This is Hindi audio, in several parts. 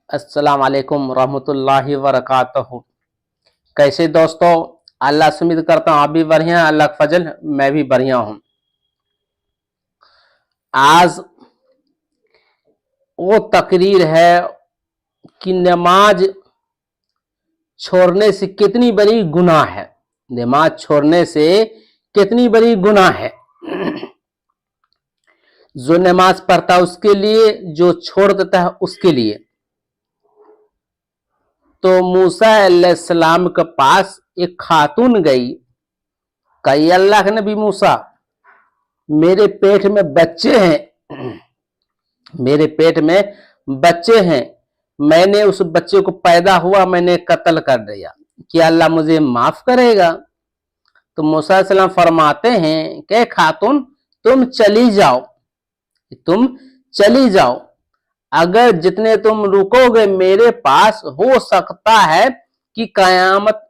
अस्सलाम वालेकुम रहमतुल्लाहि वबरकातुहू। कैसे दोस्तों, अल्लाह से उम्मीद करता हूँ आप भी बढ़िया, अल्लाह का फजल मैं भी बढ़िया हूँ। आज वो तकरीर है कि नमाज छोड़ने से कितनी बड़ी गुनाह है। नमाज छोड़ने से कितनी बड़ी गुनाह है। जो नमाज पढ़ता है उसके लिए, जो छोड़ देता है उसके लिए। तो मूसा अलैहिस्सलाम के पास एक खातून गई, कही अल्लाह के नबी मूसा, मेरे पेट में बच्चे हैं, मेरे पेट में बच्चे हैं, मैंने उस बच्चे को पैदा हुआ मैंने कत्ल कर दिया, क्या अल्लाह मुझे माफ करेगा? तो मूसा अलैहिस्सलाम फरमाते हैं कि खातून तुम चली जाओ, तुम चली जाओ, अगर जितने तुम रुकोगे मेरे पास हो सकता है कि कयामत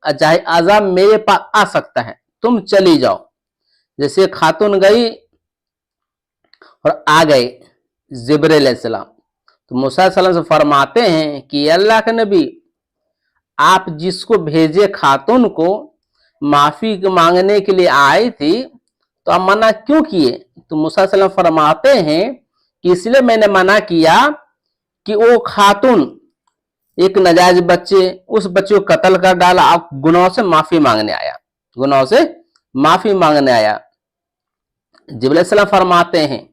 अजाब मेरे पास आ सकता है, तुम चली जाओ। जैसे खातून गई और आ गए जिब्रील अलैहिस्सलाम, तो मूसा अलैहिस्सलाम से फरमाते हैं कि अल्लाह के नबी, आप जिसको भेजे खातून को माफी मांगने के लिए आई थी, तो आप मना क्यों किए? तो मूसा अलैहिस्सलाम फरमाते हैं कि इसलिए मैंने मना किया कि वो खातून एक नाजायज बच्चे, उस बच्चे को कत्ल कर डाला, आप गुनाहों से माफी मांगने आया, गुनाहों से माफी मांगने आया। जिब्रील अलैहिस्सलाम फरमाते हैं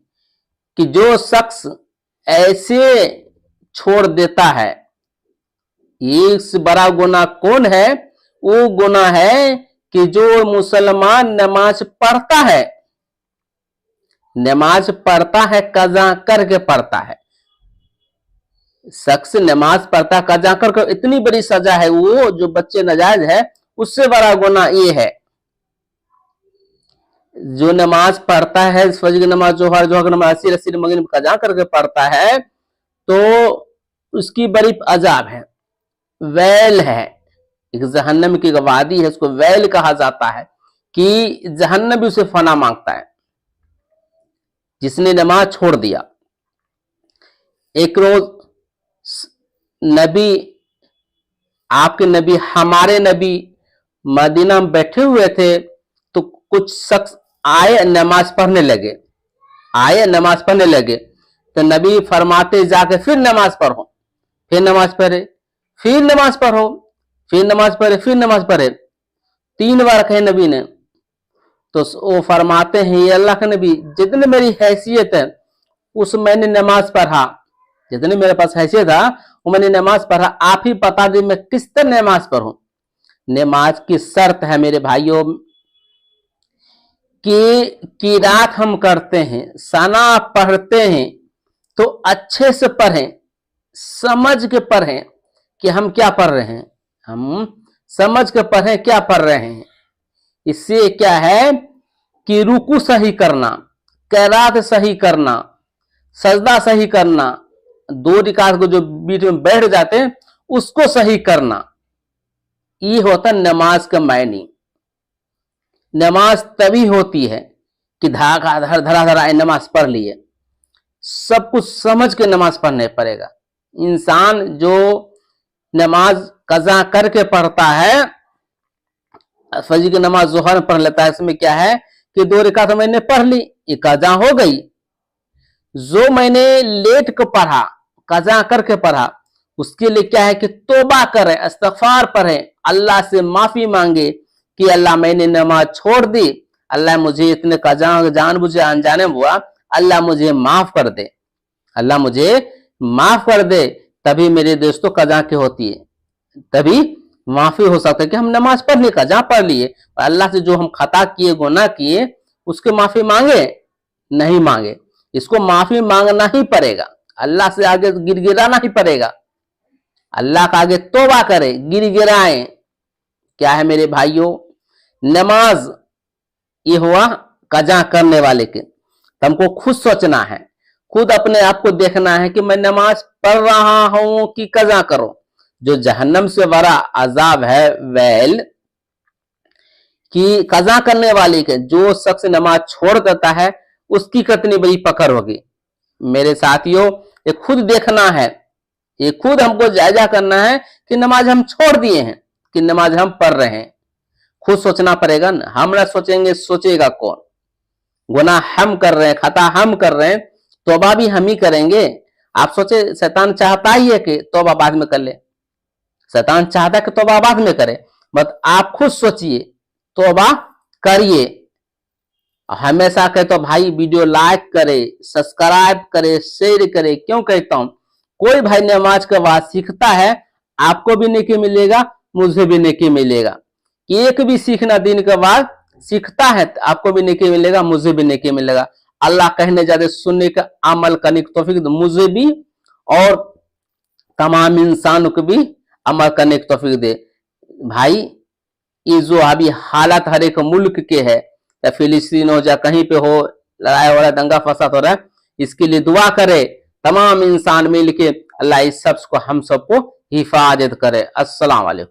कि जो शख्स ऐसे छोड़ देता है, इससे बड़ा गुनाह कौन है? वो गुनाह है कि जो मुसलमान नमाज पढ़ता है, नमाज पढ़ता है कज़ा करके पढ़ता है, शख्स नमाज पढ़ता कज़ा करके, इतनी बड़ी सजा है वो जो बच्चे नाजायज है, उससे बड़ा गुनाह ये है। जो नमाज पढ़ता है, फजर की नमाज, जोहर की नमाज, अस्सी रस्सी मगरिब कज़ा करके पढ़ता है, तो उसकी बड़ी अजाब है, वैल है, एक जहन्नम की वादी है, उसको वैल कहा जाता है कि जहन्नम भी उसे फना मांगता है जिसने नमाज छोड़ दिया। एक रोज नबी, आपके नबी, हमारे नबी मदीना में बैठे हुए थे, तो कुछ शख्स आए नमाज पढ़ने लगे, आए नमाज पढ़ने लगे, तो नबी फरमाते जाके फिर नमाज पढ़ो, फिर नमाज पढ़े, फिर नमाज पढ़ो, फिर नमाज पढ़े, फिर नमाज पढ़े, 3 बार कहे नबी ने। तो वो फरमाते हैं ये अल्लाह के नबी, जितनी मेरी हैसियत है उस मैंने नमाज पढ़ा, जितनी मेरे पास हैसियत था वो मैंने नमाज पढ़ा, आप ही बता दें मैं किस तरह नमाज पढ़ूं। नमाज की शर्त है मेरे भाइयों कि रात हम करते हैं, सना पढ़ते हैं, तो अच्छे से पढ़ें, समझ के पढ़ें कि हम क्या पढ़ रहे हैं, हम समझ के पढ़ें क्या पढ़ रहे हैं। इससे क्या है कि रुकू सही करना, क़िरात सही करना, सजदा सही करना, 2 रिकात को जो बीच में बैठ जाते हैं उसको सही करना, ये होता नमाज का मायने। नमाज तभी होती है कि धरा नमाज पढ़ लिए, सब कुछ समझ के नमाज पढ़ने पड़ेगा। इंसान जो नमाज कज़ा करके पढ़ता है, फजर की नमाज जोहर में पढ़ लेता है, इसमें क्या है कि 2 रिकात मैंने पढ़ ली, ये कज़ा हो गई। जो मैंने लेट को पढ़ा, कज़ा करके पढ़ा, उसके लिए क्या है कि तौबा करें, इस्तिग़फ़ार पढ़े, अल्लाह से माफी मांगे कि अल्लाह मैंने नमाज छोड़ दी, अल्लाह मुझे इतने कज़ा जानबूझे अनजाने हुआ, अल्लाह मुझे माफ कर दे, अल्लाह मुझे माफ कर दे। तभी मेरे दोस्तों कज़ा की होती है, तभी माफी हो सकता है कि हम नमाज पढ़ लिए, कज़ा पढ़ लिए, अल्लाह से जो हम खता किए, गुनाह किए, उसके माफी मांगे नहीं मांगे, इसको माफी मांगना ही पड़ेगा, अल्लाह से आगे गिड़गिड़ाना ही पड़ेगा, अल्लाह का आगे तौबा करे, गिड़गिड़ाएं। क्या है मेरे भाइयों, नमाज ये हुआ कज़ा करने वाले के, हमको खुद सोचना है, खुद अपने आप को देखना है कि मैं नमाज पढ़ रहा हूं कि कज़ा करो। जो जहन्नम से बड़ा अजाब है वैल, कि कज़ा करने वाले के, जो शख्स नमाज छोड़ देता है उसकी कितनी बड़ी पकड़ होगी। मेरे साथियों, ये खुद देखना है ये खुद हमको जायजा करना है कि नमाज हम छोड़ दिए हैं कि नमाज हम पढ़ रहे हैं। खुद सोचना पड़ेगा ना, हम ना सोचेंगे सोचेगा कौन। गुनाह हम कर रहे हैं, खता हम कर रहे हैं, तौबा भी हम ही करेंगे। आप सोचे शैतान चाहता ही है कि तौबा बाद में कर ले, शैतान चाहता है कि तौबा बाद में करे, बट आप खुद सोचिए, तौबा करिए। हमेशा कहता हूं भाई वीडियो लाइक करे, सब्सक्राइब करे, शेयर करे। क्यों कहता हूं, कोई भाई नमाज के बाद सीखता है, आपको भी नेकी मिलेगा, मुझे भी नेकी मिलेगा। एक भी सीखना दिन के बाद सीखता है, आपको भी नेकी मिलेगा, मुझे भी नेकी मिलेगा। अल्लाह कहने जाते सुनने का अमल करने की तौफीक दे, मुझे भी और तमाम इंसानों को भी अमल करने की तौफीक दे। भाई ये जो अभी हालत हर एक मुल्क के है, या फिलिस्तीन हो, या कहीं पे हो, लड़ाई हो रहा है, दंगा फसाद हो रहा है, इसके लिए दुआ करे तमाम इंसान मिल के। अल्लाह इस सब को हम सबको हिफाजत करे। अस्सलाम वालेकुम।